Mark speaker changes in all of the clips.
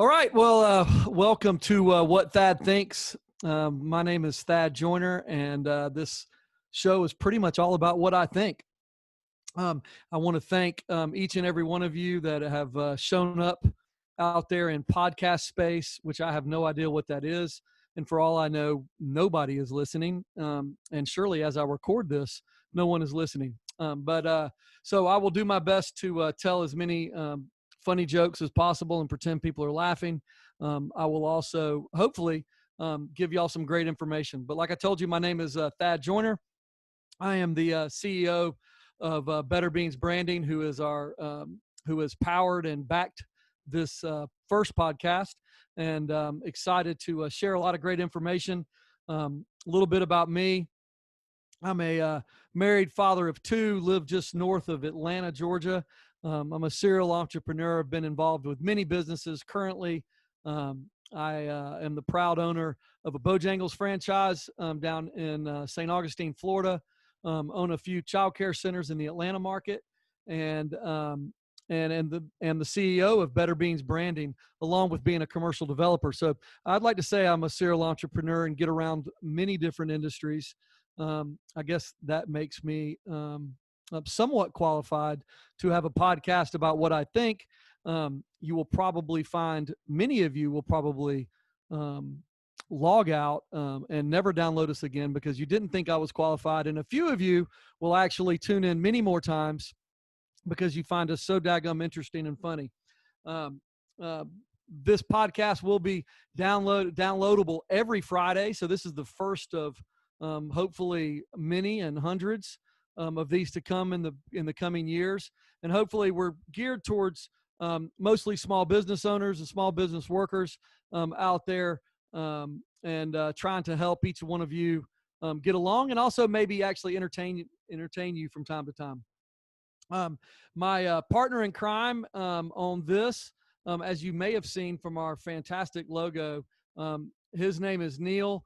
Speaker 1: All right. Well, welcome to What Thad Thinks. My name is Thad Joyner, and this show is pretty much all about what I think. I want to thank each and every one of you that have shown up out there in podcast space, which I have no idea what that is. And for all I know, nobody is listening. And surely as I record this, no one is listening. So I will do my best to tell as many funny jokes as possible and pretend people are laughing. I will also hopefully give y'all some great information. But like I told you, my name is Thad Joyner. I am the CEO of Better Beans Branding, who has powered and backed this first podcast, and excited to share a lot of great information. A little bit about me. I'm a married father of two, live just north of Atlanta, Georgia. I'm a serial entrepreneur. I've been involved with many businesses. Currently, I am the proud owner of a Bojangles franchise down in St. Augustine, Florida. Own a few childcare centers in the Atlanta market, and the CEO of Better Beans Branding, along with being a commercial developer. So I'd like to say I'm a serial entrepreneur and get around many different industries. I guess that makes me somewhat qualified to have a podcast about what I think. You will probably find, many of you will probably log out and never download us again because you didn't think I was qualified. And a few of you will actually tune in many more times because you find us so daggum interesting and funny. This podcast will be downloadable every Friday. So this is the first of hopefully many and hundreds of these to come in the coming years. And hopefully we're geared towards mostly small business owners and small business workers out there, and trying to help each one of you get along, and also maybe actually entertain you from time to time. My partner in crime on this, as you may have seen from our fantastic logo, his name is Neal.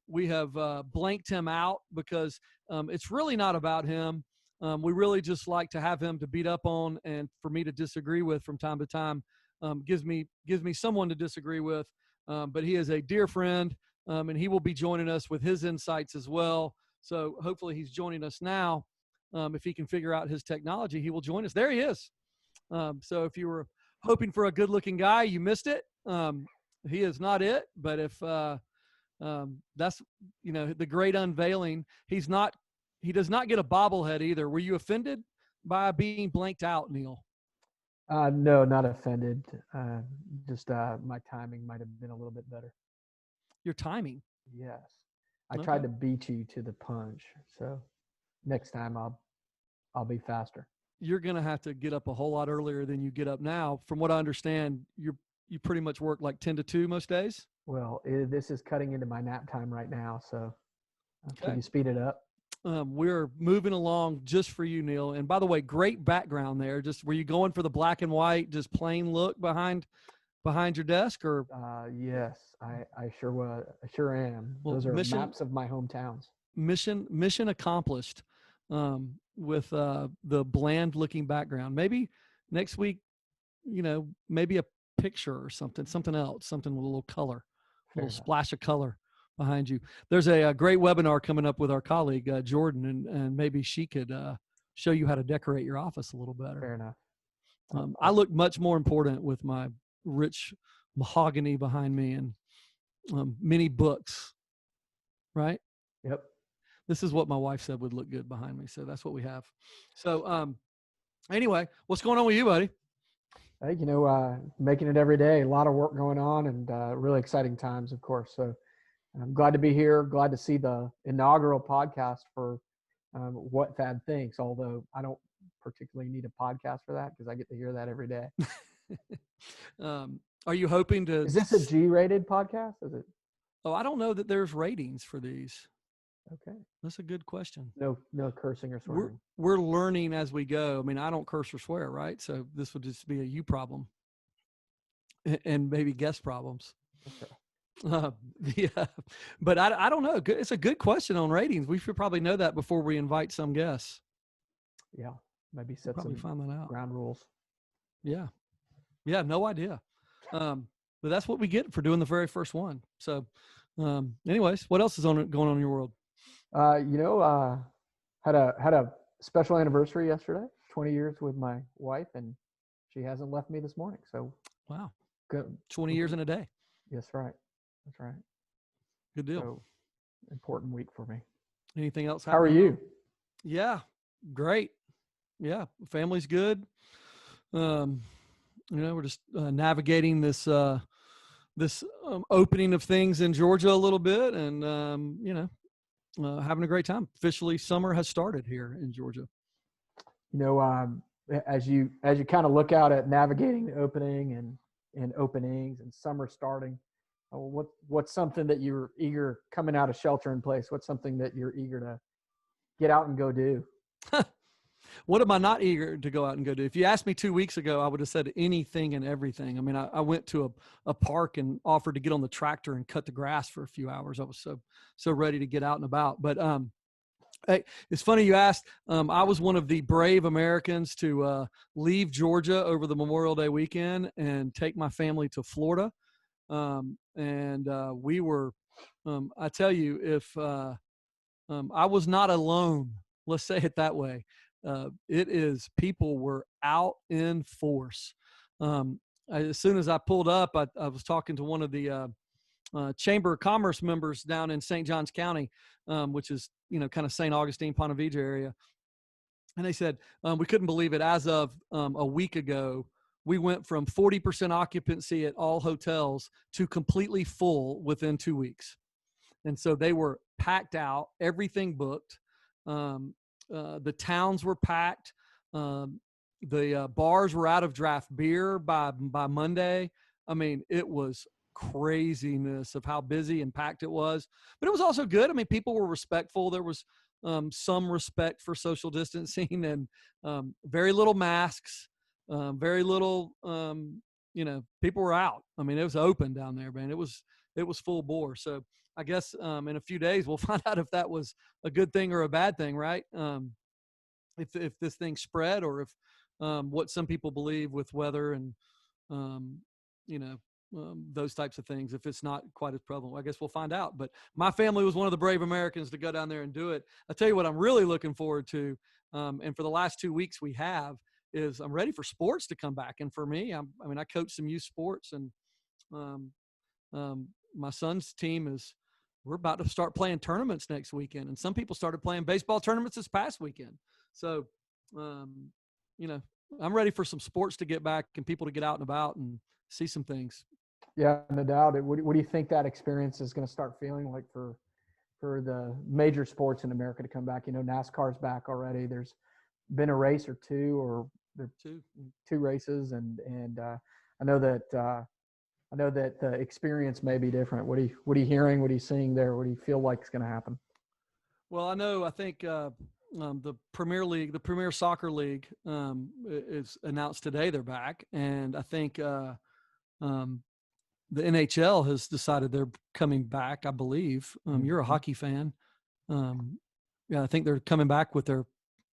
Speaker 1: We have blanked him out because it's really not about him. We really just like to have him to beat up on and for me to disagree with from time to time. Gives me someone to disagree with. But he is a dear friend, and he will be joining us with his insights as well. So hopefully he's joining us now. If he can figure out his technology, he will join us. There he is. So if you were hoping for a good-looking guy, you missed it. He is not it. But if that's, the great unveiling, he does not get a bobblehead either. Were you offended by being blanked out, Neal?
Speaker 2: No, not offended. Just my timing might have been a little bit better.
Speaker 1: Your timing?
Speaker 2: Yes. I tried to beat you to the punch. So next time I'll be faster.
Speaker 1: You're going to have to get up a whole lot earlier than you get up now. From what I understand, you pretty much work like 10 to 2 most days?
Speaker 2: Well, this is cutting into my nap time right now. So can you speed it up?
Speaker 1: We're moving along just for you, Neal. And by the way, great background there. Just were you going for the black and white, just plain look behind your desk, or?
Speaker 2: Yes, I sure was. I sure am.
Speaker 1: Well,
Speaker 2: those are maps of my hometowns.
Speaker 1: Mission accomplished with the bland looking background. Maybe next week, maybe a picture or something else, something with a little color, a little splash of color behind you. There's a great webinar coming up with our colleague Jordan, and maybe she could show you how to decorate your office a little better.
Speaker 2: Fair enough.
Speaker 1: I look much more important with my rich mahogany behind me and many books, right?
Speaker 2: Yep.
Speaker 1: This is what my wife said would look good behind me, so that's what we have. So anyway, what's going on with you, buddy?
Speaker 2: Hey, making it every day. A lot of work going on, and really exciting times, of course. So I'm glad to be here. Glad to see the inaugural podcast for What Thad Thinks, although I don't particularly need a podcast for that because I get to hear that every day.
Speaker 1: Are you hoping to...
Speaker 2: Is this a G-rated podcast? Is it?
Speaker 1: Oh, I don't know that there's ratings for these.
Speaker 2: Okay.
Speaker 1: That's a good question.
Speaker 2: No cursing or swearing.
Speaker 1: We're learning as we go. I mean, I don't curse or swear, right? So this would just be a you problem and maybe guest problems.
Speaker 2: Okay.
Speaker 1: Yeah, but I don't know. It's a good question on ratings. We should probably know that before we invite some guests.
Speaker 2: Yeah, maybe set
Speaker 1: we'll
Speaker 2: some
Speaker 1: find that out.
Speaker 2: ground rules.
Speaker 1: Yeah, no idea. But that's what we get for doing the very first one. So, anyways, what else is going on in your world?
Speaker 2: Had a special anniversary yesterday, 20 years with my wife, and she hasn't left me this morning. So
Speaker 1: Wow,
Speaker 2: good.
Speaker 1: 20 years in a day.
Speaker 2: Yes, right. That's right.
Speaker 1: Good deal.
Speaker 2: So important week for me.
Speaker 1: Anything else
Speaker 2: How are
Speaker 1: happening?
Speaker 2: you?
Speaker 1: Yeah, great. Yeah, family's good. We're just navigating this opening of things in Georgia a little bit, and having a great time. Officially, summer has started here in Georgia.
Speaker 2: As you kind of look out at navigating the opening and openings and summer starting, what's something that you're eager coming out of shelter in place? What's something that you're eager to get out and go do?
Speaker 1: What am I not eager to go out and go do? If you asked me 2 weeks ago, I would have said anything and everything. I mean, I went to a park and offered to get on the tractor and cut the grass for a few hours. I was so ready to get out and about. But hey, it's funny you asked. I was one of the brave Americans to leave Georgia over the Memorial Day weekend and take my family to Florida. We were, I tell you, if I was not alone, let's say it that way. People were out in force. As soon as I pulled up, I was talking to one of the Chamber of Commerce members down in St. Johns County, which is, kind of St. Augustine, Ponte Vedra area. And they said, we couldn't believe it. As of a week ago, we went from 40% occupancy at all hotels to completely full within 2 weeks. And so they were packed out, everything booked. The towns were packed. The bars were out of draft beer by Monday. I mean, it was craziness of how busy and packed it was, but it was also good. I mean, people were respectful. There was some respect for social distancing and very little masks, very little, people were out. I mean, it was open down there, man. It was full bore. So I guess in a few days we'll find out if that was a good thing or a bad thing, right? If this thing spread, or if what some people believe with weather and those types of things, if it's not quite as prevalent, I guess we'll find out. But my family was one of the brave Americans to go down there and do it. I'll tell you what I'm really looking forward to, and for the last 2 weeks we have, is I'm ready for sports to come back. And for me, I coach some youth sports, and my son's team we're about to start playing tournaments next weekend. And some people started playing baseball tournaments this past weekend. So, I'm ready for some sports to get back and people to get out and about and see some things.
Speaker 2: Yeah, no doubt. What do you think that experience is going to start feeling like for the major sports in America to come back? NASCAR's back already. There's been a race or two, or two races, and I know that the experience may be different. What are you hearing? What are you seeing there? What do you feel like is going to happen?
Speaker 1: Well, I think the Premier League, the Premier Soccer League, is announced today they're back, and I think the NHL has decided they're coming back. I believe you're a hockey fan. I think they're coming back with their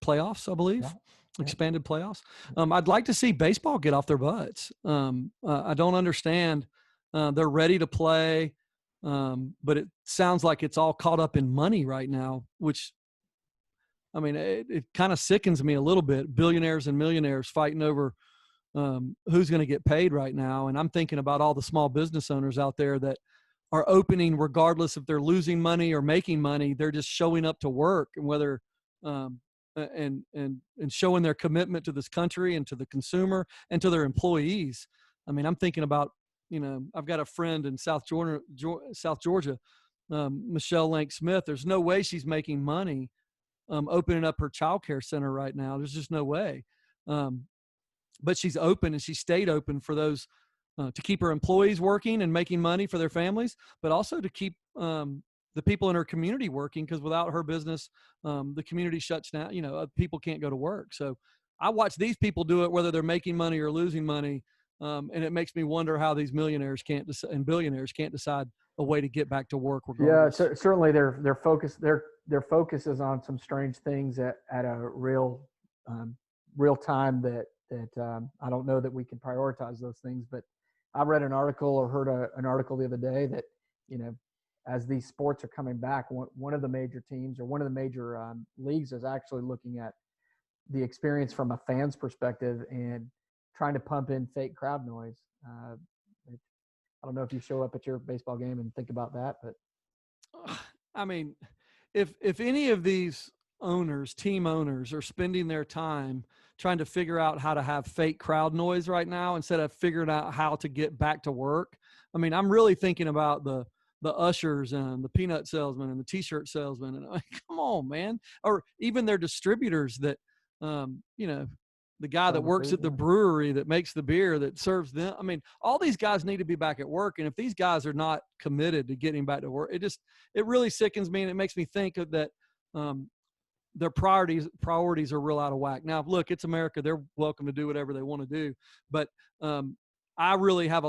Speaker 1: playoffs, I believe. Yeah. Expanded playoffs. I'd like to see baseball get off their butts. I don't understand. They're ready to play, but it sounds like it's all caught up in money right now, which, I mean, it kind of sickens me a little bit. Billionaires and millionaires fighting over who's going to get paid right now. And I'm thinking about all the small business owners out there that are opening regardless if they're losing money or making money. They're just showing up to work, and whether and showing their commitment to this country and to the consumer and to their employees. I mean, I'm thinking about, I've got a friend in South Georgia, Michelle Lank Smith. There's no way she's making money opening up her childcare center right now. There's just no way. But she's open, and she stayed open for those to keep her employees working and making money for their families, but also to keep the people in her community working, because without her business, the community shuts down. People can't go to work. So I watch these people do it, whether they're making money or losing money, and it makes me wonder how these millionaires and billionaires can't decide a way to get back to work regardless.
Speaker 2: Yeah, certainly their focus is on some strange things at a real time that I don't know that we can prioritize those things. But I read an article or heard an article the other day that, as these sports are coming back, one of the major teams or one of the major leagues is actually looking at the experience from a fan's perspective and trying to pump in fake crowd noise. I don't know if you show up at your baseball game and think about that, but
Speaker 1: I mean, if any of these team owners are spending their time trying to figure out how to have fake crowd noise right now instead of figuring out how to get back to work, I mean, I'm really thinking about the ushers and the peanut salesman and the t-shirt salesman. And come on, man. Or even their distributors that, the guy that works at the brewery that makes the beer that serves them. I mean, all these guys need to be back at work. And if these guys are not committed to getting back to work, it really sickens me. And it makes me think that their priorities are real out of whack. Now, look, it's America. They're welcome to do whatever they want to do. But I really have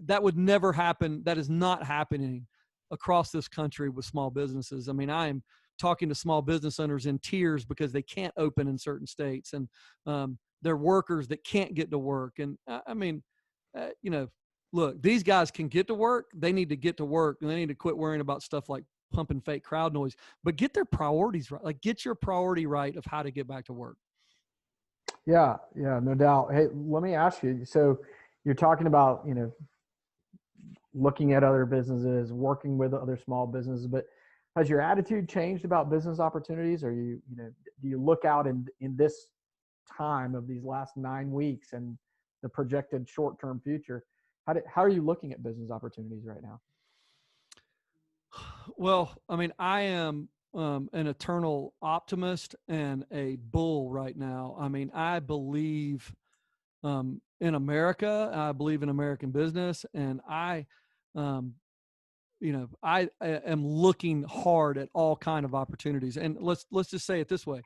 Speaker 1: that would never happen. That is not happening across this country with small businesses. I mean, I am talking to small business owners in tears because they can't open in certain states, and they're workers that can't get to work. And I mean, look, these guys can get to work. They need to get to work, and they need to quit worrying about stuff like pumping fake crowd noise, but get their priorities right. Like, get your priority right of how to get back to work.
Speaker 2: Yeah, no doubt. Hey, let me ask you. So you're talking about, looking at other businesses, working with other small businesses, but has your attitude changed about business opportunities? Or do you look out in this time of these last 9 weeks and the projected short-term future? How are you looking at business opportunities right now?
Speaker 1: Well, I mean, I am an eternal optimist and a bull right now. I mean, I believe in America. I believe in American business, and I am looking hard at all kind of opportunities. And let's just say it this way.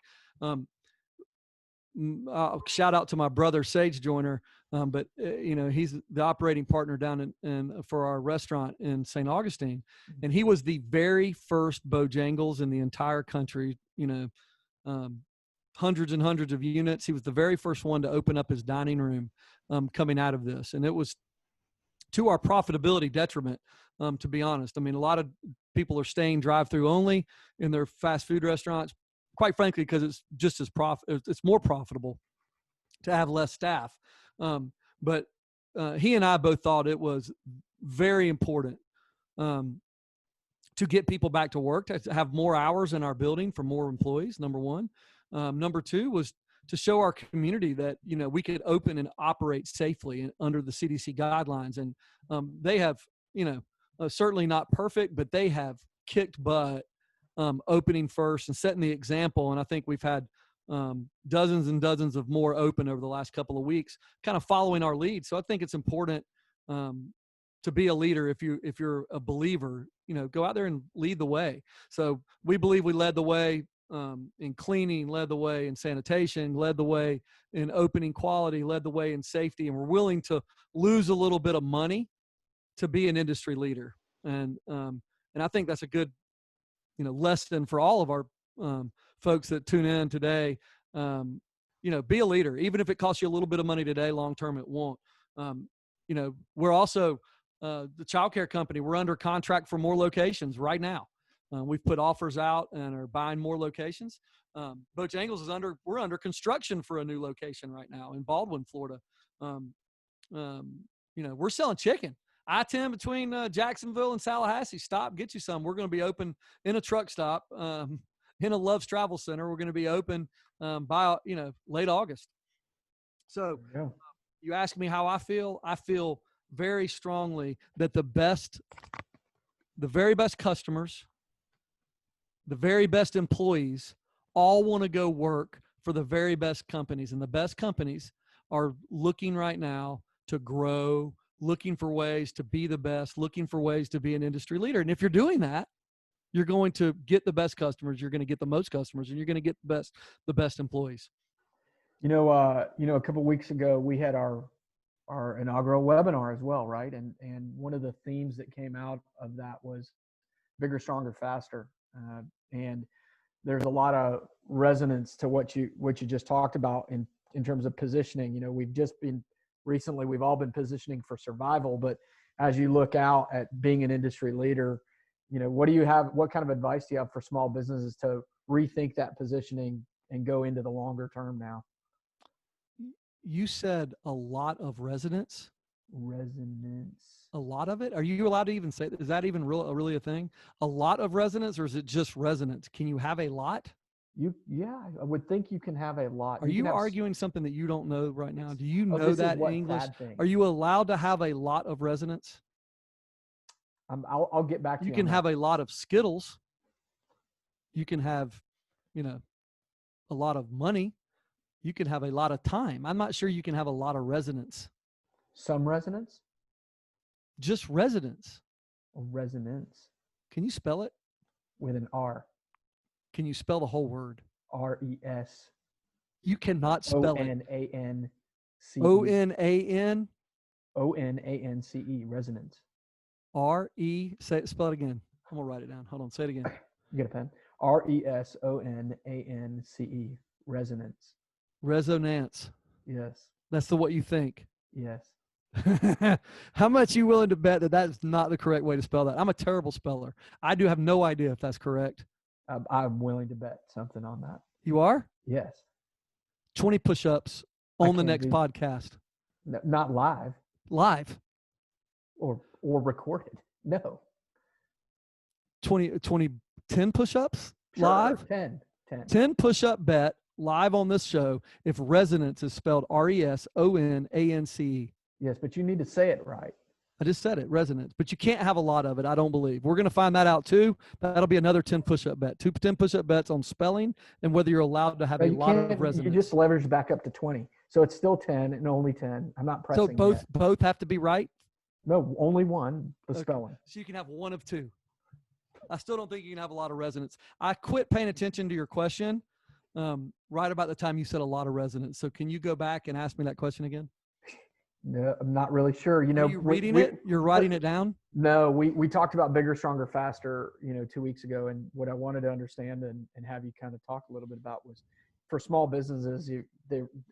Speaker 1: Shout out to my brother Sage Joyner, but he's the operating partner down in for our restaurant in St. Augustine, and he was the very first Bojangles in the entire country. Hundreds and hundreds of units. He was the very first one to open up his dining room coming out of this, and it was to our profitability detriment, to be honest. I mean, a lot of people are staying drive-through only in their fast food restaurants, quite frankly, because it's just it's more profitable to have less staff. But he and I both thought it was very important to get people back to work, to have more hours in our building for more employees, number one. Number two was to show our community that, we could open and operate safely under the CDC guidelines. And they have, certainly not perfect, but they have kicked butt opening first and setting the example. And I think we've had dozens and dozens of more open over the last couple of weeks, kind of following our lead. So I think it's important to be a leader. If you're a believer, go out there and lead the way. So we believe we led the way in cleaning, led the way in sanitation, led the way in opening quality, led the way in safety, and we're willing to lose a little bit of money to be an industry leader. And I think that's a good, lesson for all of our folks that tune in today. Be a leader, even if it costs you a little bit of money today. Long term, it won't. We're also the childcare company. We're under contract for more locations right now. We've put offers out and are buying more locations. Bojangles we're under construction for a new location right now in Baldwin, Florida. We're selling chicken. I-10 between Jacksonville and Tallahassee. Stop, get you some. We're going to be open in a truck stop in a Love's Travel Center. We're going to be open by late August. So you ask me how I feel. I feel very strongly that the very best customers, the very best employees all want to go work for the very best companies. And the best companies are looking right now to grow, looking for ways to be the best, looking for ways to be an industry leader. And if you're doing that, you're going to get the best customers, you're going to get the most customers, and you're going to get the best employees.
Speaker 2: A couple of weeks ago, we had our inaugural webinar as well, right? And one of the themes that came out of that was bigger, stronger, faster. And there's a lot of resonance to what you just talked about in terms of positioning. We've just been recently we've all been positioning for survival, but as you look out at being an industry leader, what do you have? What kind of advice do you have for small businesses to rethink that positioning and go into the longer term now?
Speaker 1: You said a lot of resonance.
Speaker 2: Resonance.
Speaker 1: A lot of it? Are you allowed to even say that? Is that even really a thing? A lot of resonance, or is it just resonance? Can you have a lot?
Speaker 2: Yeah, I would think you can have a lot.
Speaker 1: Are you arguing something that you don't know right now? Do you know
Speaker 2: this
Speaker 1: that
Speaker 2: is
Speaker 1: in
Speaker 2: what
Speaker 1: English?
Speaker 2: Thad thinks.
Speaker 1: Are you allowed to have a lot of resonance?
Speaker 2: I'll get back to you.
Speaker 1: You can have a lot of Skittles. You can have, a lot of money. You can have a lot of time. I'm not sure you can have a lot of resonance.
Speaker 2: Some resonance?
Speaker 1: Just resonance.
Speaker 2: Resonance.
Speaker 1: Can you spell it?
Speaker 2: With an R.
Speaker 1: Can you spell the whole word?
Speaker 2: R-E-S.
Speaker 1: You cannot spell it.
Speaker 2: O-N-A-N-C-E.
Speaker 1: O-N-A-N.
Speaker 2: O-N-A-N-C-E. Resonance.
Speaker 1: R-E. Spell it again. I'm going to write it down. Hold on. Say it again.
Speaker 2: You get a pen. R-E-S-O-N-A-N-C-E. Resonance.
Speaker 1: Resonance.
Speaker 2: Yes.
Speaker 1: That's what you think.
Speaker 2: Yes.
Speaker 1: How much you willing to bet that that's not the correct way to spell that? I'm a terrible speller. I do have no idea if that's correct.
Speaker 2: I'm willing to bet something on that.
Speaker 1: You are?
Speaker 2: Yes.
Speaker 1: 20 push-ups on the next podcast.
Speaker 2: No, not live.
Speaker 1: Live.
Speaker 2: Or recorded. No.
Speaker 1: 10 push-ups
Speaker 2: Sure,
Speaker 1: live? 10 push-up bet live on this show if resonance is spelled R-E-S-O-N-A-N-C-E.
Speaker 2: Yes, but you need to say it right.
Speaker 1: I just said it, resonance. But you can't have a lot of it, I don't believe. We're going to find that out too. That'll be another 10 push-up bet. 10 push-up bets on spelling and whether you're allowed to have a lot of resonance.
Speaker 2: You just leverage back up to 20. So it's still 10 and only 10. I'm not pressing
Speaker 1: So both have to be right?
Speaker 2: No, only one, the spelling.
Speaker 1: So you can have one of two. I still don't think you can have a lot of resonance. I quit paying attention to your question right about the time you said a lot of resonance. So can you go back and ask me that question again?
Speaker 2: No, I'm not really sure.
Speaker 1: Are you reading it? You're writing it down? No,
Speaker 2: we talked about bigger, stronger, faster, 2 weeks ago. And what I wanted to understand and have you kind of talk a little bit about was for small businesses,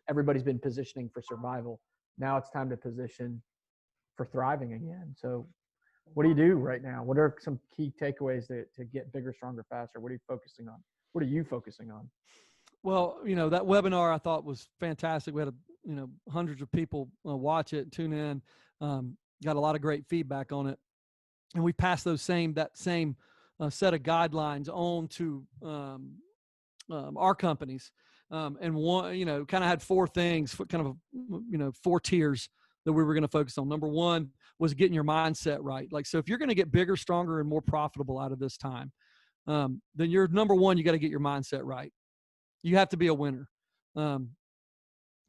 Speaker 2: everybody's been positioning for survival. Now it's time to position for thriving again. So what do you do right now? What are some key takeaways to get bigger, stronger, faster? What are you focusing on? What are you focusing on?
Speaker 1: Well, that webinar I thought was fantastic. We had hundreds of people watch it, tune in, got a lot of great feedback on it. And we passed that same set of guidelines on to our companies. And one, kind of had four things, kind of, four tiers that we were going to focus on. Number one was getting your mindset right. So if you're going to get bigger, stronger, and more profitable out of this time, then you're number one, you got to get your mindset right. You have to be a winner. And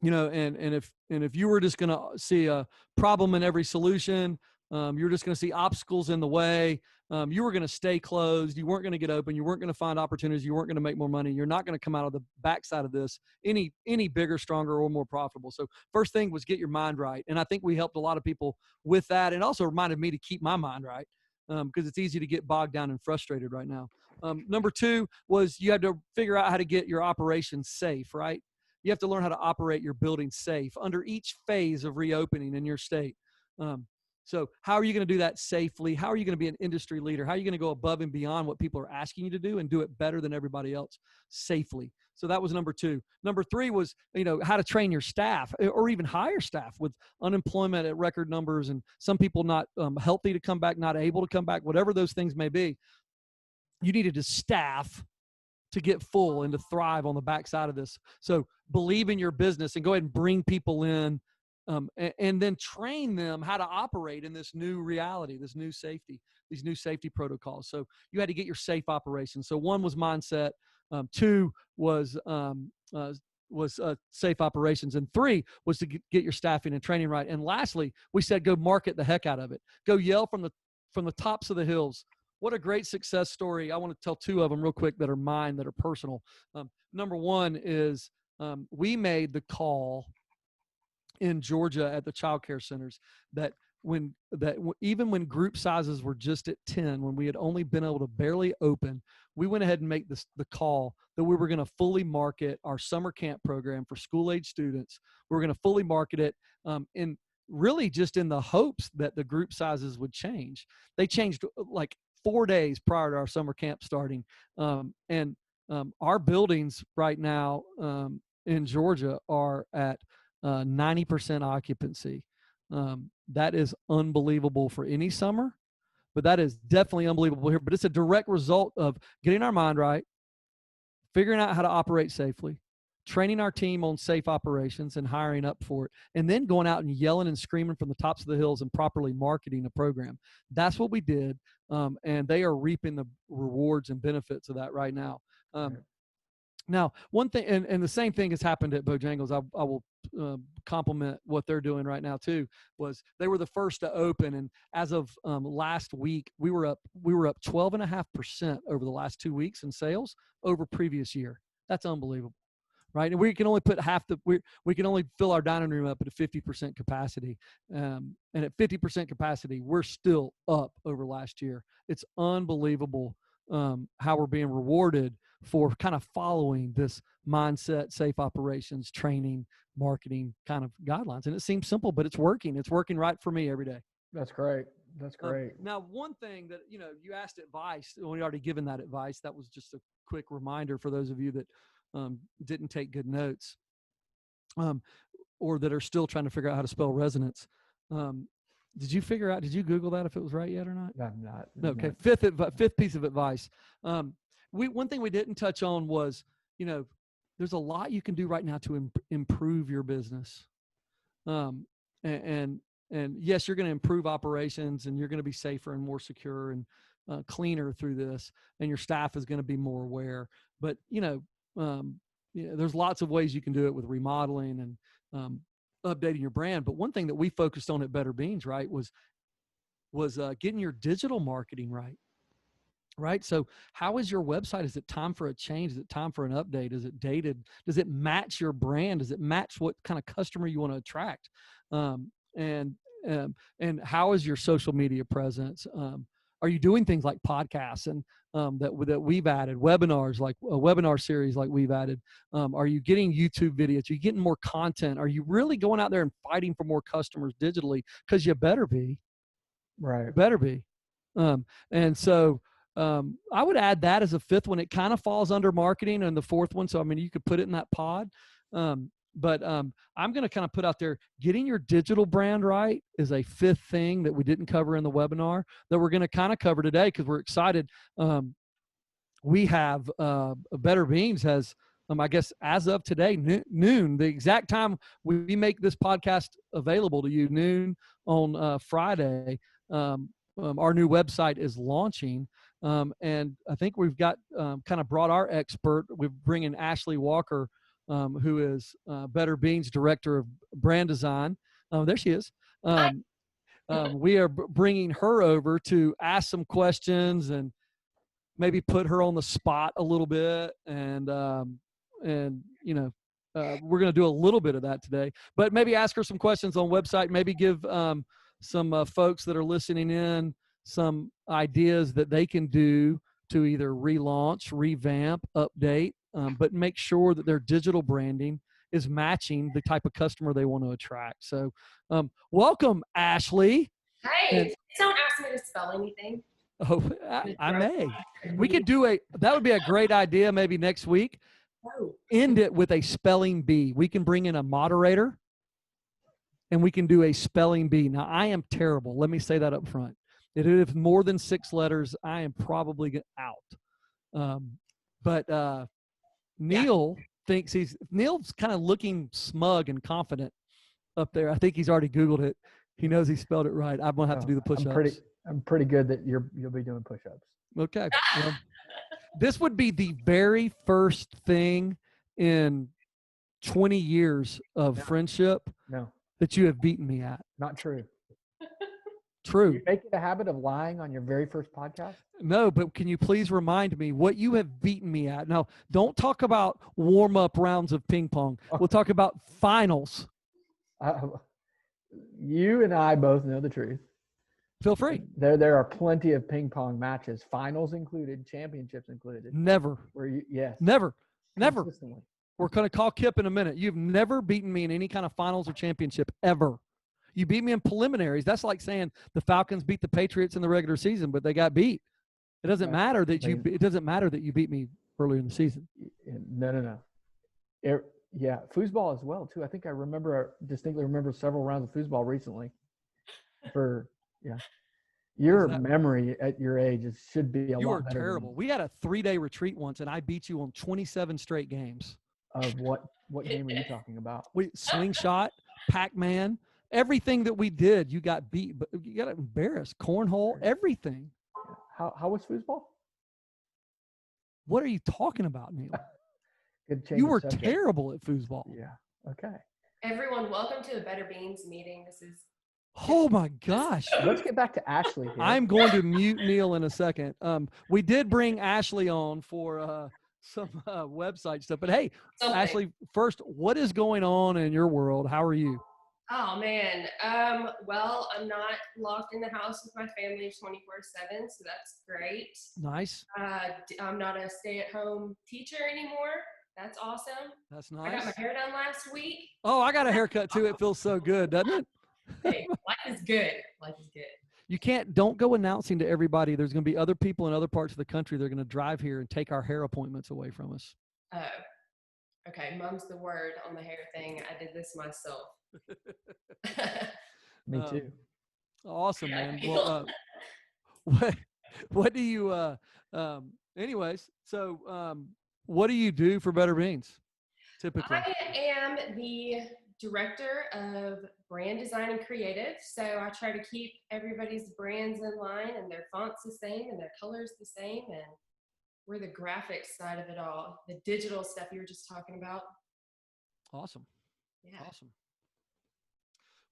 Speaker 1: if you were just going to see a problem in every solution, you're just going to see obstacles in the way. You were going to stay closed. You weren't going to get open. You weren't going to find opportunities. You weren't going to make more money. You're not going to come out of the backside of this any bigger, stronger, or more profitable. So first thing was get your mind right. And I think we helped a lot of people with that. And also reminded me to keep my mind right because it's easy to get bogged down and frustrated right now. Number two was you had to figure out how to get your operations safe, right? You have to learn how to operate your building safe under each phase of reopening in your state. So how are you going to do that safely? How are you going to be an industry leader? How are you going to go above and beyond what people are asking you to do and do it better than everybody else safely? So that was number two. Number three was, how to train your staff or even hire staff with unemployment at record numbers and some people not healthy to come back, not able to come back, whatever those things may be. You needed to staff to get full and to thrive on the backside of this. So believe in your business and go ahead and bring people in and then train them how to operate in this new reality, this new safety, these new safety protocols. So you had to get your safe operations. So one was mindset. Two was safe operations. And three was to get your staffing and training right. And lastly, we said, go market the heck out of it. Go yell from the tops of the hills. What a great success story. I want to tell two of them real quick that are mine, that are personal. Number one is we made the call in Georgia at the child care centers that even when group sizes were just at 10, when we had only been able to barely open, we went ahead and made the call that we were going to fully market our summer camp program for school-age students. We were going to fully market it in really just in the hopes that the group sizes would change. They changed like 4 days prior to our summer camp starting. And our buildings right now in Georgia are at 90% occupancy. That is unbelievable for any summer, but that is definitely unbelievable here. But it's a direct result of getting our mind right, figuring out how to operate safely, training our team on safe operations and hiring up for it, and then going out and yelling and screaming from the tops of the hills and properly marketing a program. That's what we did, and they are reaping the rewards and benefits of that right now. Now, one thing, and the same thing has happened at Bojangles. I will compliment what they're doing right now too. Was they were the first to open, and as of last week, we were up 12.5% over the last 2 weeks in sales over previous year. That's unbelievable, right? And we can only put we can only fill our dining room up at a 50% capacity, and at 50% capacity, we're still up over last year. It's unbelievable how we're being rewarded for kind of following this mindset, safe operations, training, marketing kind of guidelines. And it seems simple, but it's working. It's working right for me every day.
Speaker 2: That's great. That's great.
Speaker 1: Now, one thing that, you asked advice, and we already given that advice. That was just a quick reminder for those of you that didn't take good notes or that are still trying to figure out how to spell resonance. Did you Google that if it was right yet or not?
Speaker 2: I'm not.
Speaker 1: Okay. Fifth piece of advice. One thing we didn't touch on was, there's a lot you can do right now to improve your business. And yes, you're going to improve operations and you're going to be safer and more secure and cleaner through this. And your staff is going to be more aware, but there's lots of ways you can do it with remodeling and updating your brand. But one thing that we focused on at Better Beans, right, was getting your digital marketing right. Right. So how is your website? Is it time for a change? Is it time for an update? Is it dated? Does it match your brand? Does it match what kind of customer you want to attract? And how is your social media presence? Are you doing things like podcasts and that we've added, webinars, like a webinar series like we've added? Are you getting YouTube videos? Are you getting more content? Are you really going out there and fighting for more customers digitally? Because you better be.
Speaker 2: Right.
Speaker 1: You better be. And so I would add that as a fifth one. It kind of falls under marketing and the fourth one. So, I mean, you could put it in that pod. But I'm going to kind of put out there, getting your digital brand right is a fifth thing that we didn't cover in the webinar that we're going to kind of cover today because we're excited. We have Better Beans has, I guess, as of today, noon, the exact time we make this podcast available to you, noon on Friday. Our new website is launching. And I think we've got kind of brought our expert. We're bringing Ashley Walker, who is Better Beans Director of Brand Design. There she is. We are bringing her over to ask some questions and maybe put her on the spot a little bit. And we're going to do a little bit of that today, but maybe ask her some questions on website, maybe give some folks that are listening in some ideas that they can do to either relaunch, revamp, update, but make sure that their digital branding is matching the type of customer they want to attract. So welcome, Ashley.
Speaker 3: Hey, don't ask me to spell anything.
Speaker 1: Oh, I may. We could do that would be a great idea maybe next week.
Speaker 3: Oh.
Speaker 1: End it with a spelling bee. We can bring in a moderator and we can do a spelling bee. Now, I am terrible. Let me say that up front. If it's more than 6 letters, I am probably out. But Neal thinks Neal's kind of looking smug and confident up there. I think he's already Googled it. He knows he spelled it right. I'm going to have to do the push-ups.
Speaker 2: I'm pretty good that you'll be doing push-ups.
Speaker 1: Okay. This would be the very first thing in 20 years of friendship that you have beaten me at.
Speaker 2: Not true.
Speaker 1: True.
Speaker 2: You make it a habit of lying on your very first podcast?
Speaker 1: No, but can you please remind me what you have beaten me at? Now, don't talk about warm-up rounds of ping pong. We'll talk about finals.
Speaker 2: you and I both know the truth.
Speaker 1: Feel free.
Speaker 2: There are plenty of ping pong matches, finals included, championships included.
Speaker 1: Never.
Speaker 2: Where you, yes.
Speaker 1: Never.
Speaker 2: Consistently.
Speaker 1: We're going to call Kip in a minute. You've never beaten me in any kind of finals or championship ever. You beat me in preliminaries. That's like saying the Falcons beat the Patriots in the regular season, but they got beat. It doesn't matter that it doesn't matter that you beat me earlier in the season.
Speaker 2: No. Yeah, foosball as well too. I think I distinctly remember several rounds of foosball recently. Your memory at your age should be a lot better.
Speaker 1: You were terrible. We had a 3-day retreat once, and I beat you on 27 straight games.
Speaker 2: Of what game are you talking about?
Speaker 1: Slingshot, Pac-Man, everything that we did, you got beat. But you got embarrassed. Cornhole, everything.
Speaker 2: How was foosball?
Speaker 1: What are you talking about, Neal?
Speaker 2: You
Speaker 1: were terrible at foosball.
Speaker 2: Yeah. Okay.
Speaker 3: Everyone, welcome to the Better Beans meeting. This is.
Speaker 1: Oh my gosh.
Speaker 2: Let's get back to Ashley here.
Speaker 1: I'm going to mute Neal in a second. We did bring Ashley on for some website stuff, but hey, Ashley, first, what is going on in your world? How are you?
Speaker 3: Oh man. Well, I'm not locked in the house with my family 24/7, so that's great.
Speaker 1: Nice.
Speaker 3: I'm not a stay-at-home teacher anymore. That's awesome.
Speaker 1: That's nice.
Speaker 3: I got my hair done last week.
Speaker 1: Oh, I got a haircut too. It feels so good, doesn't it?
Speaker 3: Hey, life is good. Life is good.
Speaker 1: Don't go announcing to everybody there's going to be other people in other parts of the country that are going to drive here and take our hair appointments away from us.
Speaker 3: Oh, okay. Mum's the word on the hair thing. I did this myself.
Speaker 2: Me too.
Speaker 1: Awesome, man. Well, what do you, anyways, so what do you do for Better Beans typically?
Speaker 3: I am the director of brand design and creative. So I try to keep everybody's brands in line and their fonts the same and their colors the same. And we're the graphics side of it all, the digital stuff you were just talking about.
Speaker 1: Awesome.
Speaker 3: Yeah.
Speaker 1: Awesome.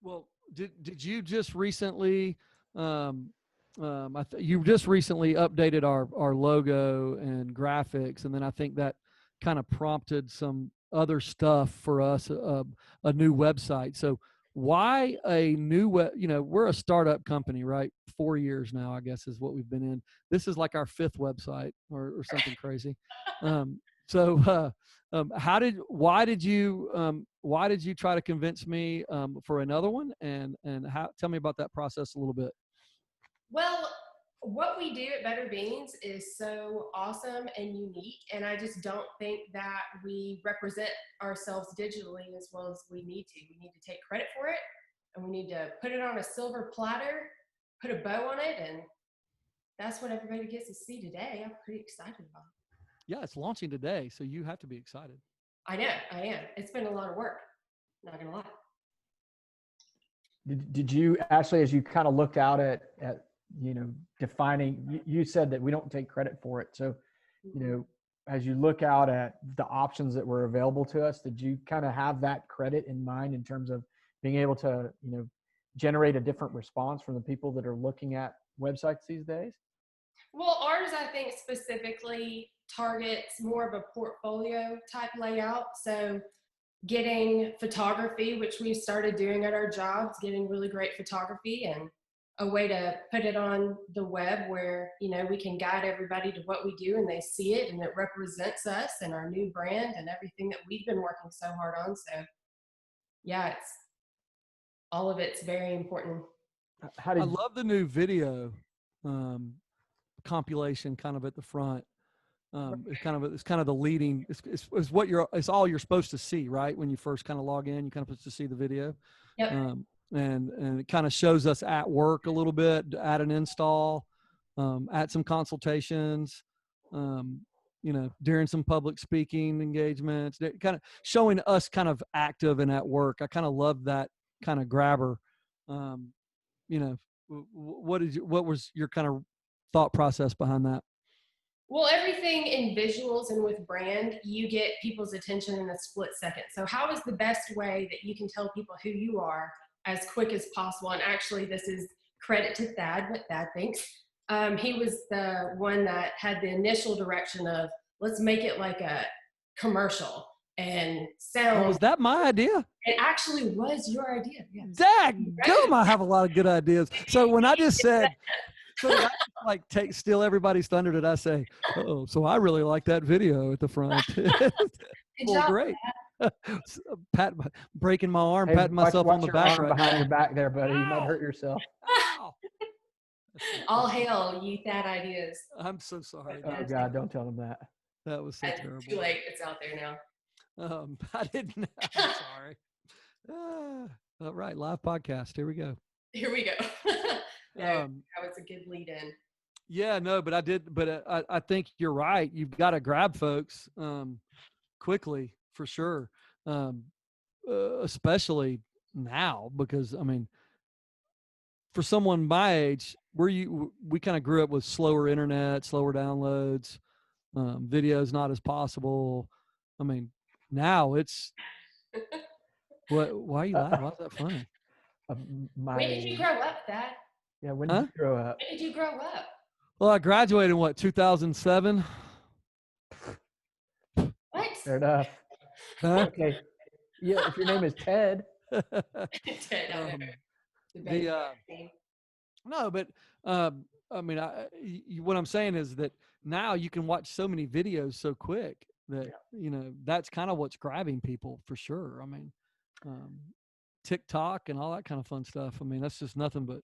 Speaker 1: Well, did you just recently, you just recently updated our logo and graphics, and then I think that kind of prompted some other stuff for us, a new website. So why a new we're a startup company, right? 4 years now, I guess, is what we've been in. This is like our 5th website or something crazy. Why did you try to convince me for another one, and tell me about that process a little bit?
Speaker 3: Well, what we do at Better Beans is so awesome and unique, and I just don't think that we represent ourselves digitally as well as we need to. We need to take credit for it, and we need to put it on a silver platter, put a bow on it, and that's what everybody gets to see today. I'm pretty excited about it.
Speaker 1: Yeah, it's launching today, so you have to be excited.
Speaker 3: I know, I am. It's been a lot of work, not gonna lie.
Speaker 2: Did you, Ashley, as you kind of looked out at defining, you said that we don't take credit for it. So, as you look out at the options that were available to us, did you kind of have that credit in mind in terms of being able to, generate a different response from the people that are looking at websites these days?
Speaker 3: Well, ours, I think, specifically targets more of a portfolio type layout. So getting photography, which we started doing at our jobs, getting really great photography and a way to put it on the web where, we can guide everybody to what we do and they see it and it represents us and our new brand and everything that we've been working so hard on. So yeah, all of it's very important.
Speaker 1: I love the new video compilation kind of at the front. It's kind of the leading. It's what it's all you're supposed to see, right? When you first kind of log in, you kind of supposed to see the video.
Speaker 3: Yep.
Speaker 1: And it kind of shows us at work a little bit, at an install, at some consultations, during some public speaking engagements, kind of showing us kind of active and at work. I kind of love that kind of grabber. What was your kind of thought process behind that?
Speaker 3: Well, everything in visuals and with brand, you get people's attention in a split second. So how is the best way that you can tell people who you are as quick as possible? And actually, this is credit to Thad, what Thad thinks. He was the one that had the initial direction of, let's make it like a commercial. and
Speaker 1: Oh,
Speaker 3: sound.
Speaker 1: was that my idea?
Speaker 3: It actually was your idea. Yes.
Speaker 1: Daggum, I have a lot of good ideas. So when I just said, so did I like steal everybody's thunder? Did I say, oh, so I really like that video at the front?
Speaker 3: Good
Speaker 1: Well,
Speaker 3: job.
Speaker 1: great. Breaking my arm,
Speaker 2: Hey,
Speaker 1: patting myself
Speaker 2: watch
Speaker 1: on the
Speaker 2: your
Speaker 1: back
Speaker 2: arm
Speaker 1: right
Speaker 2: behind
Speaker 1: now.
Speaker 2: your back there, buddy. You might
Speaker 1: Ow.
Speaker 2: hurt yourself.
Speaker 1: Ow.
Speaker 3: All hail, you Thad ideas.
Speaker 1: I'm so sorry.
Speaker 2: Oh God, don't tell them that.
Speaker 1: That was so
Speaker 3: It's
Speaker 1: terrible.
Speaker 3: too late. It's out there now.
Speaker 1: I didn't. I'm sorry. All right, live podcast. Here we go.
Speaker 3: Here we go. That was a good lead in.
Speaker 1: Yeah, no, but I did. But I think you're right. You've got to grab folks quickly for sure, especially now because I mean, for someone my age, we kind of grew up with slower internet, slower downloads, videos not as possible. I mean, now it's what? Why are you laughing? Why is that funny?
Speaker 3: When did you grow up, Dad?
Speaker 2: Yeah, when did you grow up?
Speaker 3: When did you grow up?
Speaker 1: Well, I graduated in what, 2007?
Speaker 3: What?
Speaker 2: Fair enough.
Speaker 1: Huh?
Speaker 2: Okay. Yeah, if your name is Ted.
Speaker 3: Ted, I know.
Speaker 1: No, but I mean, what I'm saying is that now you can watch so many videos so quick that that's kind of what's grabbing people for sure. I mean, TikTok and all that kind of fun stuff. I mean, that's just nothing but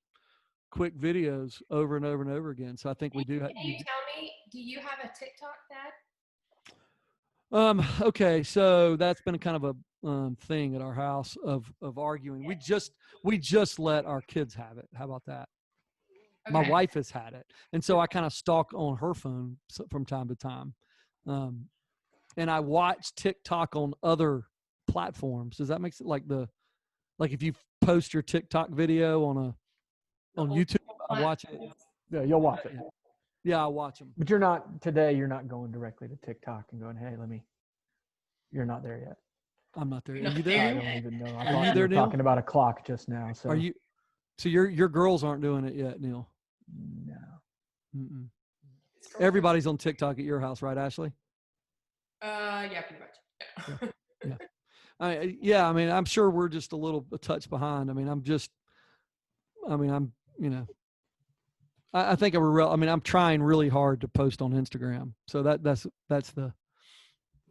Speaker 1: quick videos over and over and over again. So I think we do.
Speaker 3: Can you tell me? Do you have a TikTok, Dad?
Speaker 1: Okay, so that's been kind of a thing at our house of arguing. We just let our kids have it. How about that? Okay. My wife has had it, and so I kind of stalk on her phone from time to time, and I watch TikTok on other platforms. Does that make sense? Like if you post your TikTok video on YouTube, I watch it.
Speaker 2: Yeah, you'll watch it.
Speaker 1: Yeah, I watch them.
Speaker 2: But you're not going directly to TikTok and going, hey, you're not there yet.
Speaker 1: I'm not there. Are you there?
Speaker 2: I don't even know. I
Speaker 1: Are
Speaker 2: thought
Speaker 1: you there,
Speaker 2: were
Speaker 1: Neal?
Speaker 2: talking about a clock just now. So
Speaker 1: are you? So your girls aren't doing it yet, Neal?
Speaker 2: No.
Speaker 1: Mm-mm. Everybody's on TikTok at your house, right, Ashley?
Speaker 3: Yeah, pretty much.
Speaker 1: Yeah. I mean, I'm sure we're just a touch behind. I mean, I think I'm trying really hard to post on Instagram. So we're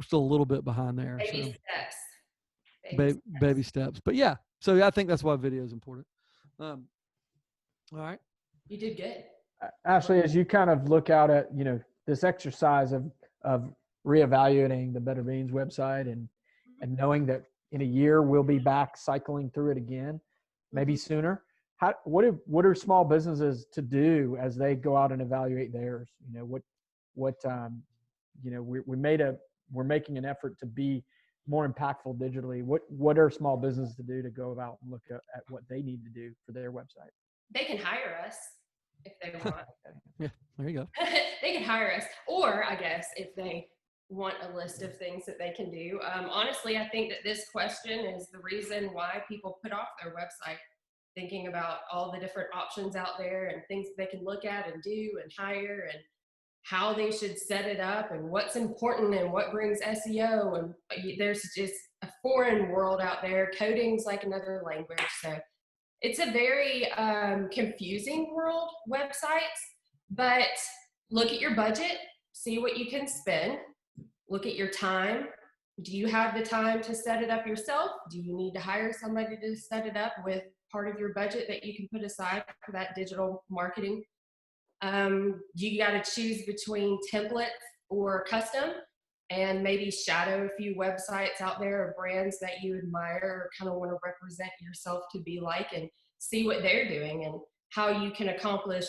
Speaker 1: still a little bit behind there.
Speaker 3: Baby
Speaker 1: steps. Baby steps. But yeah, so I think that's why video is important. All right.
Speaker 3: You did good.
Speaker 2: Ashley, as you kind of look out at, this exercise of reevaluating the Better Beans website and knowing that in a year we'll be back cycling through it again, maybe sooner. What are small businesses to do as they go out and evaluate theirs? We're making an effort to be more impactful digitally. What are small businesses to do to go out and look at what they need to do for their website?
Speaker 3: They can hire us if they want.
Speaker 1: Yeah, there you go.
Speaker 3: They can hire us, or I guess if they want a list of things that they can do. Honestly, I think that this question is the reason why people put off their website, thinking about all the different options out there and things that they can look at and do and hire and how they should set it up and what's important and what brings SEO. And there's just a foreign world out there. Coding's like another language. So it's a very confusing world, websites, but look at your budget, see what you can spend, look at your time. Do you have the time to set it up yourself? Do you need to hire somebody to set it up with part of your budget that you can put aside for that digital marketing? You got to choose between templates or custom, and maybe shadow a few websites out there of brands that you admire or kind of want to represent yourself to be like, and see what they're doing and how you can accomplish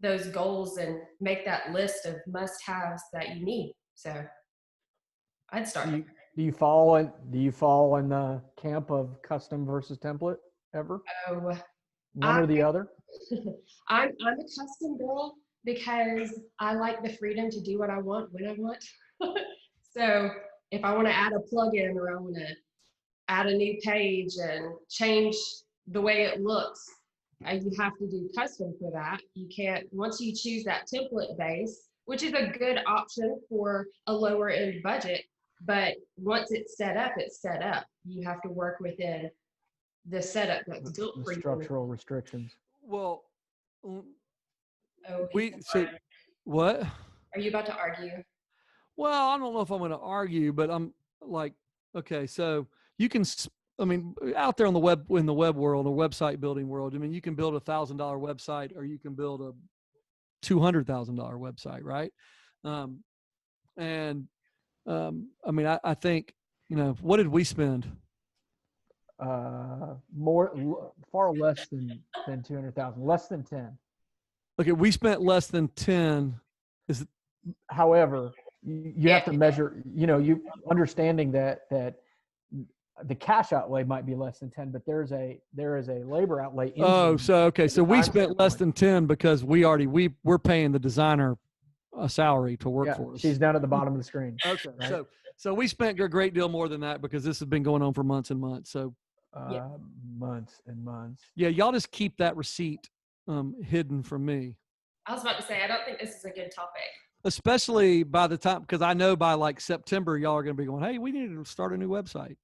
Speaker 3: those goals and make that list of must-haves that you need. So I'd start.
Speaker 2: Do you fall in the camp of custom versus template ever?
Speaker 3: Oh,
Speaker 2: one or the other?
Speaker 3: I'm a custom girl because I like the freedom to do what I want when I want. So if I want to add a plugin or I want to add a new page and change the way it looks, you have to do custom for that. You can't, once you choose that template base, which is a good option for a lower end budget, But once it's set up, it's set up. You have to work within the setup that's built
Speaker 2: The
Speaker 3: for you.
Speaker 2: structural restrictions.
Speaker 1: Well,
Speaker 3: Oh,
Speaker 1: we so what?
Speaker 3: are you about to argue?
Speaker 1: Well, I don't know if I'm going to argue, but I'm like, okay, so you can, I mean, out there on the web, in the web world or website building world, I mean, you can build $1,000 website or you can build a $200,000 website, right? Um, and I mean, I think, what did we spend?
Speaker 2: Far less than 200,000, less than 10.
Speaker 1: Okay, we spent less than 10.
Speaker 2: However, you have to measure, you understanding that the cash outlay might be less than 10, but there is a labor outlay.
Speaker 1: So we spent less than 10 because we're paying the designer a salary to work for us.
Speaker 2: She's down at the bottom of the screen.
Speaker 1: Okay,
Speaker 2: right?
Speaker 1: so we spent a great deal more than that because this has been going on for months and months. So
Speaker 2: months and months.
Speaker 1: Yeah, y'all just keep that receipt hidden from me.
Speaker 3: I was about to say, I don't think this is a good topic.
Speaker 1: Especially by the time, because I know by like September, y'all are going to be going, hey, we need to start a new website.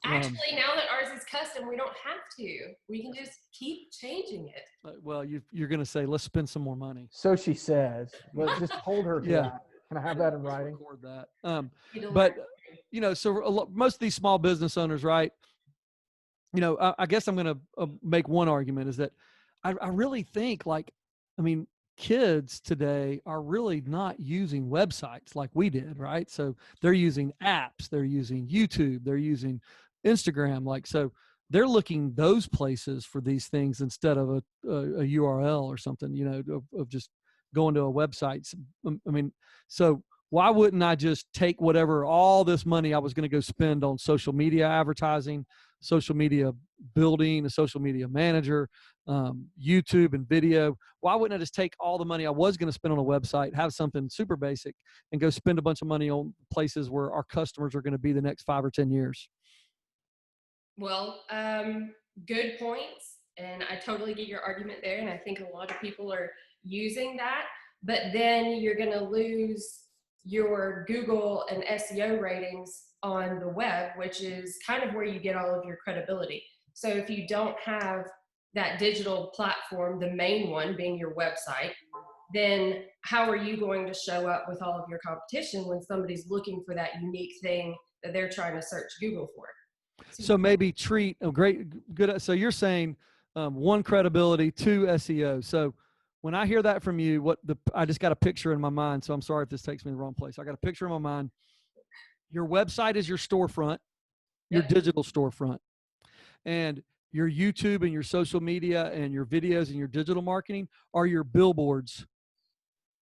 Speaker 3: Actually, now that ours is custom, we don't have to. We can just keep changing it.
Speaker 1: Well, you're going to say, let's spend some more money.
Speaker 2: So she says. Let's just hold her to that. Can I have that in writing?
Speaker 1: Record that. But, so most of these small business owners, right? I guess I'm going to make one argument is that I really think kids today are really not using websites like we did, right? So they're using apps, they're using YouTube, they're using Instagram. So they're looking those places for these things instead of a URL or something, of just going to a website. I mean, so why wouldn't I just take all this money I was going to go spend on social media advertising, social media building, a social media manager, YouTube and video? Why wouldn't I just take all the money I was going to spend on a website, have something super basic, and go spend a bunch of money on places where our customers are going to be the next 5 or 10 years?
Speaker 3: Well, good points. And I totally get your argument there. And I think a lot of people are using that. But then you're going to lose your Google and SEO ratings on the web, which is kind of where you get all of your credibility. So if you don't have that digital platform, the main one being your website, then how are you going to show up with all of your competition when somebody's looking for that unique thing that they're trying to search Google for?
Speaker 1: So maybe good. So you're saying 1, credibility, 2, SEO. So when I hear that from you, I just got a picture in my mind. So I'm sorry if this takes me the wrong place. I got a picture in my mind. Your website is your storefront, your digital storefront, and your YouTube and your social media and your videos and your digital marketing are your billboards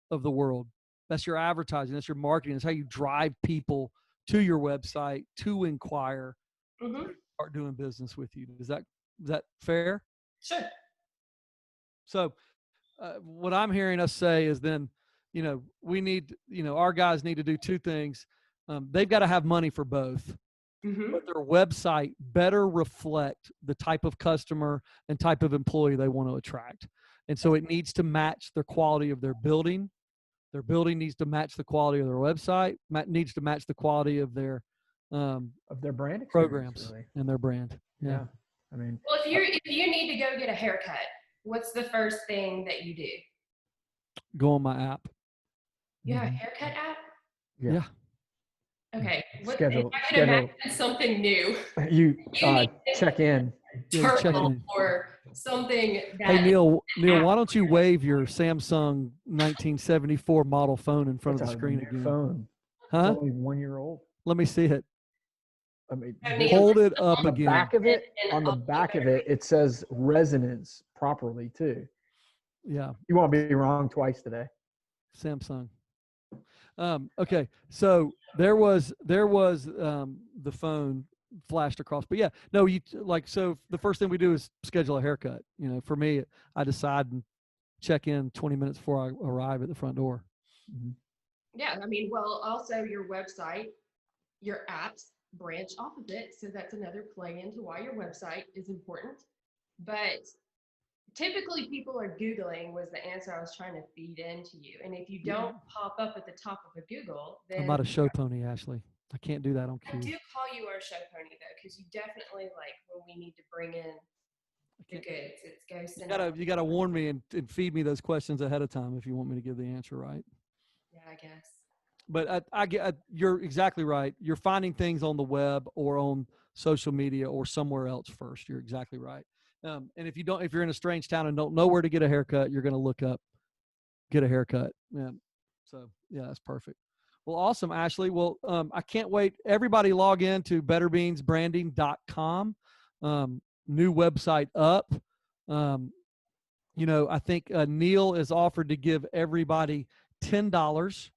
Speaker 1: of the world. That's your advertising. That's your marketing. That's how you drive people to your website to inquire, start doing business with you. Is that fair?
Speaker 3: Sure.
Speaker 1: So what I'm hearing us say is then, we need, our guys need to do 2 things. They've got to have money for both. But their website better reflect the type of customer and type of employee they want to attract. And so it needs to match the quality of their building. Their building needs to match the quality of their website, needs to match the quality of their
Speaker 2: brand
Speaker 1: programs
Speaker 2: really.
Speaker 1: And their brand.
Speaker 2: Yeah. I mean,
Speaker 3: well, if you need to go get a haircut, what's the first thing that you do?
Speaker 1: Go on my app.
Speaker 3: You have a haircut app?
Speaker 1: Yeah.
Speaker 3: Okay.
Speaker 2: Schedule.
Speaker 3: I can imagine something new.
Speaker 2: You check in.
Speaker 3: Or something that.
Speaker 1: Hey, Neal, why don't you wave your Samsung 1974 model phone in front of the screen again?
Speaker 2: Phone.
Speaker 1: Huh?
Speaker 2: It's only 1 year old.
Speaker 1: Let me see it.
Speaker 2: I mean,
Speaker 1: hold it up
Speaker 2: on the
Speaker 1: again.
Speaker 2: Back of it, on the back of it, it says resonance properly too.
Speaker 1: Yeah.
Speaker 2: You won't be wrong twice today.
Speaker 1: Samsung. Okay. So there was the phone flashed across, but so the first thing we do is schedule a haircut. For me, I decide and check in 20 minutes before I arrive at the front door.
Speaker 3: Yeah. I mean, well, also your website, your apps branch off of it. So that's another play into why your website is important. But typically people are Googling was the answer I was trying to feed into you. And if you don't pop up at the top of a Google, then
Speaker 1: I'm not a show pony, Ashley. I can't do that on
Speaker 3: I do
Speaker 1: cue.
Speaker 3: call you our show pony though, because you definitely like when we need to bring in the goods. It's go send out.
Speaker 1: You gotta warn me and feed me those questions ahead of time if you want me to give the answer right.
Speaker 3: Yeah, I guess.
Speaker 1: But you're exactly right. You're finding things on the web or on social media or somewhere else first. You're exactly right. And if you're in a strange town and don't know where to get a haircut, you're going to look up get a haircut. Yeah. So yeah, that's perfect. Well, awesome, Ashley. Well, I can't wait. Everybody log in to betterbeansbranding.com. New website up. Um, I think Neal is offered to give everybody $10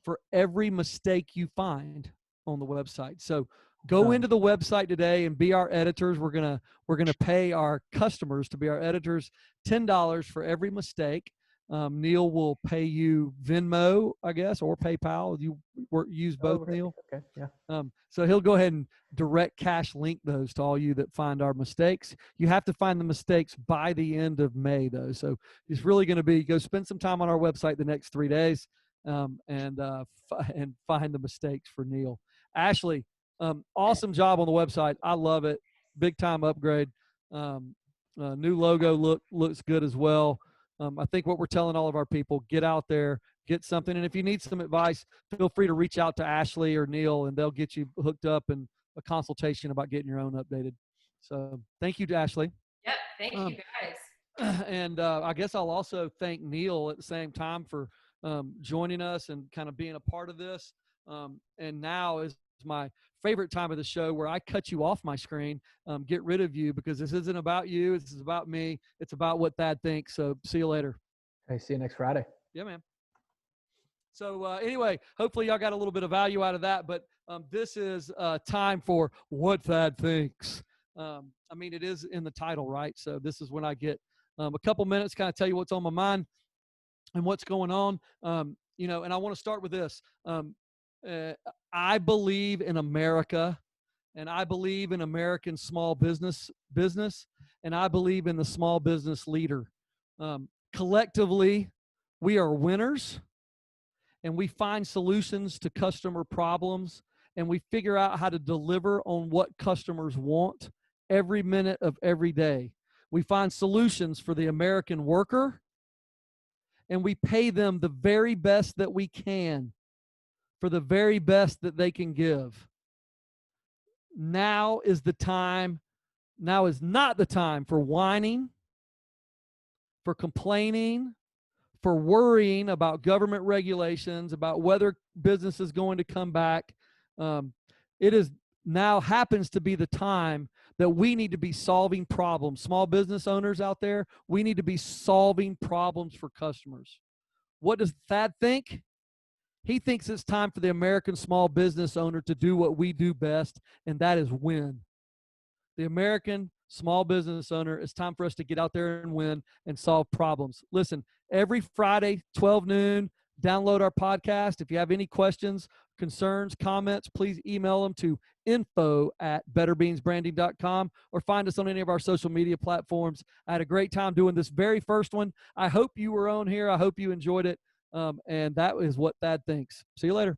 Speaker 1: for every mistake you find on the website. So go into the website today and be our editors. We're gonna pay our customers to be our editors $10 for every mistake. Neal will pay you Venmo, I guess, or PayPal. You use both, Neal?
Speaker 2: Okay, yeah.
Speaker 1: So he'll go ahead and direct cash link those to all you that find our mistakes. You have to find the mistakes by the end of May, though. So it's really going to be go spend some time on our website the next 3 days and find the mistakes for Neal. Ashley, awesome job on the website. I love it. Big time upgrade. New logo looks good as well. I think what we're telling all of our people, get out there, get something. And if you need some advice, feel free to reach out to Ashley or Neal, and they'll get you hooked up and a consultation about getting your own updated. So thank you to Ashley.
Speaker 3: Yep. Thank you guys.
Speaker 1: And I guess I'll also thank Neal at the same time for joining us and kind of being a part of this. And now is my favorite time of the show where I cut you off my screen, get rid of you, because this isn't about you. This is about me. It's about what Thad thinks. So see you later.
Speaker 2: Hey, see you next Friday.
Speaker 1: Yeah, man. So anyway, hopefully y'all got a little bit of value out of that. But this is time for what Thad thinks. I mean, it is in the title, right? So this is when I get a couple minutes, kind of tell you what's on my mind and what's going on. And I want to start with this. I believe in America, and I believe in American small business, and I believe in the small business leader. Collectively, we are winners, and we find solutions to customer problems, and we figure out how to deliver on what customers want every minute of every day. We find solutions for the American worker, and we pay them the very best that we can for the very best that they can give. Now is not the time for whining, for complaining, for worrying about government regulations, about whether business is going to come back. It is now happens to be the time that we need to be solving problems. Small business owners out there, we need to be solving problems for customers. What does Thad think? He thinks it's time for the American small business owner to do what we do best, and that is win. The American small business owner, it's time for us to get out there and win and solve problems. Listen, every Friday, 12 noon, download our podcast. If you have any questions, concerns, comments, please email them to info@betterbeansbranding.com or find us on any of our social media platforms. I had a great time doing this very first one. I hope you were on here. I hope you enjoyed it. And that is what Thad thinks. See you later.